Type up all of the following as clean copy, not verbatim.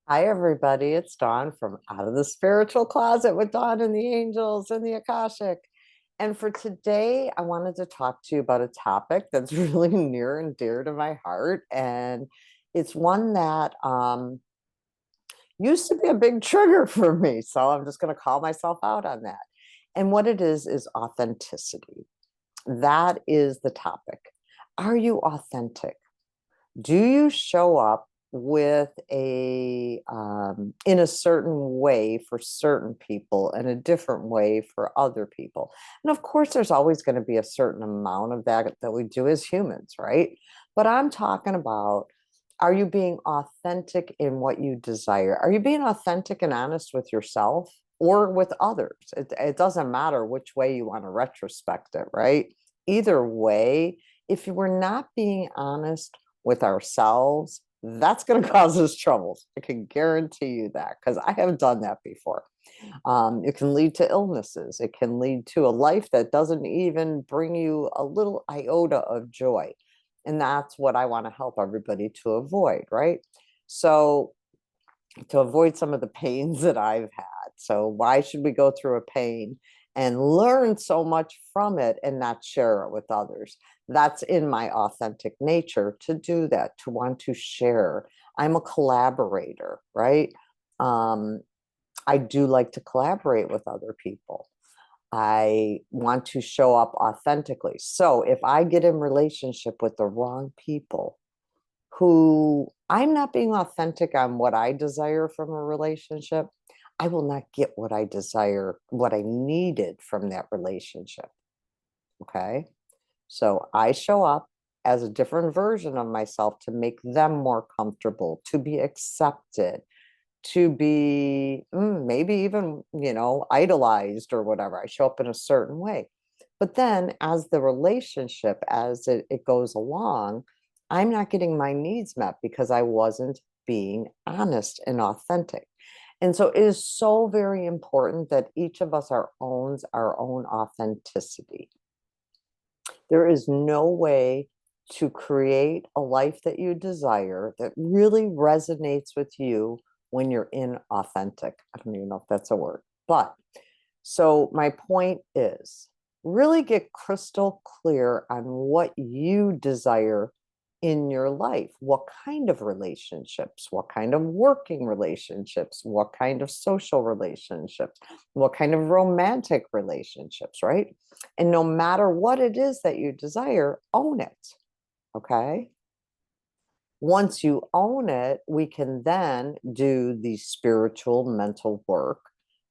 Hi, everybody. It's Dawn from Out of the Spiritual Closet with Dawn and the Angels and the Akashic. And for today, I wanted to talk to you about a topic that's really near and dear to my heart. And it's one that used to be a big trigger for me. So I'm just going to call myself out on that. And what it is authenticity. That is the topic. Are you authentic? Do you show up with a in a certain way for certain people and a different way for other people? And of course there's always going to be a certain amount of that we do as humans, right? But I'm talking about, are you being authentic in what you desire? Are you being authentic and honest with yourself or with others? It doesn't matter which way you want to retrospect it, right? Either way, if you were not being honest with ourselves, that's going to cause us troubles. I can guarantee you that because I have done that before. It can lead to illnesses. It can lead to a life that doesn't even bring you a little iota of joy. And that's what I want to help everybody to avoid, right? So, to avoid some of the pains that I've had. So, why should we go through a pain and learn so much from it and not share it with others? That's in my authentic nature to do that, to want to share. I'm a collaborator, right? Um, I do like to collaborate with other people. I want to show up authentically. So if I get in relationship with the wrong people, who I'm not being authentic on what I desire from a relationship, I will not get what I desire, what I needed from that relationship. Okay. So I show up as a different version of myself to make them more comfortable, to be accepted, to be maybe even, idolized or whatever. I show up in a certain way. But then as the relationship, as it goes along, I'm not getting my needs met because I wasn't being honest and authentic. And so it is so very important that each of us owns our own authenticity. There is no way to create a life that you desire that really resonates with you when you're inauthentic. I don't even know if that's a word. But so my point is really get crystal clear on what you desire in your life. What kind of relationships? What kind of working relationships? What kind of social relationships? What kind of romantic relationships, right? And no matter what it is that you desire, own it. Okay. Once you own it, we can then do the spiritual mental work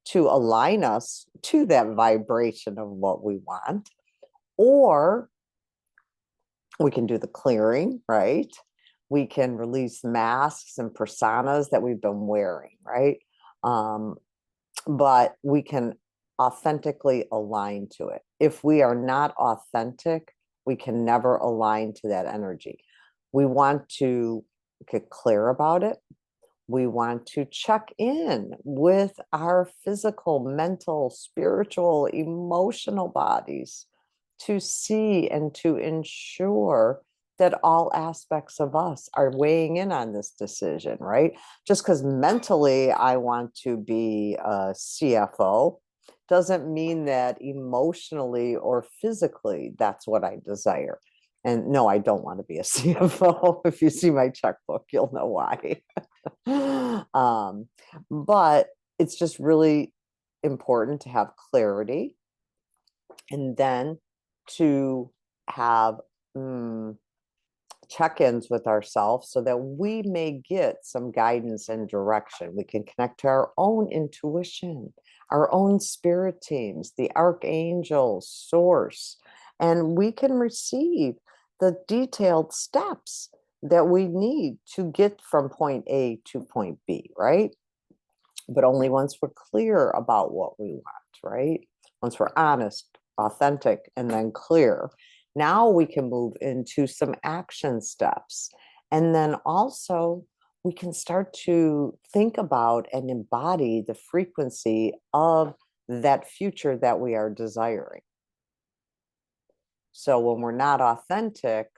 to align us to that vibration of what we want. Or we can do the clearing, right? We can release masks and personas that we've been wearing, right? Um, but we can authentically align to it. If we are not authentic, we can never align to that energy. We want to get clear about it. We want to check in with our physical, mental, spiritual, emotional bodies to see and to ensure that all aspects of us are weighing in on this decision, right? Just because mentally I want to be a CFO doesn't mean that emotionally or physically that's what I desire. And no, I don't want to be a CFO. If you see my checkbook, you'll know why. um, but it's just really important to have clarity and then to have check-ins with ourselves so that we may get some guidance and direction. We can connect to our own intuition, our own spirit teams, the archangels, source, and we can receive the detailed steps that we need to get from point A to point B, right? But only once we're clear about what we want, right? Once we're honest, authentic, and then clear. Now we can move into some action steps. And then also, we can start to think about and embody the frequency of that future that we are desiring. So when we're not authentic,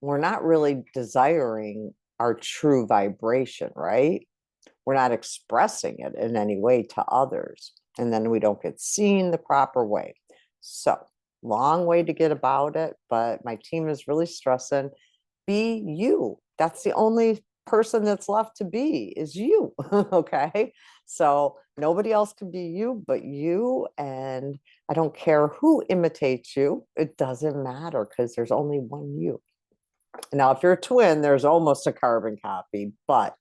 we're not really desiring our true vibration, right? We're not expressing it in any way to others. And then we don't get seen the proper way. So, long way to get about it, but my team is really stressing, be you. That's the only person that's left to be is you. Okay. So nobody else can be you but you. And I don't care who imitates you. It doesn't matter because there's only one you. Now, if you're a twin, there's almost a carbon copy, but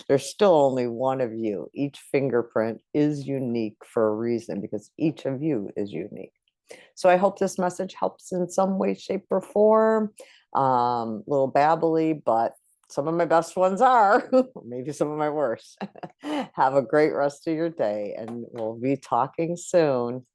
there's still only one of you. Each fingerprint is unique for a reason because each of you is unique. So I hope this message helps in some way, shape, or form. A little babbly, but some of my best ones are, maybe some of my worst. Have a great rest of your day, and we'll be talking soon.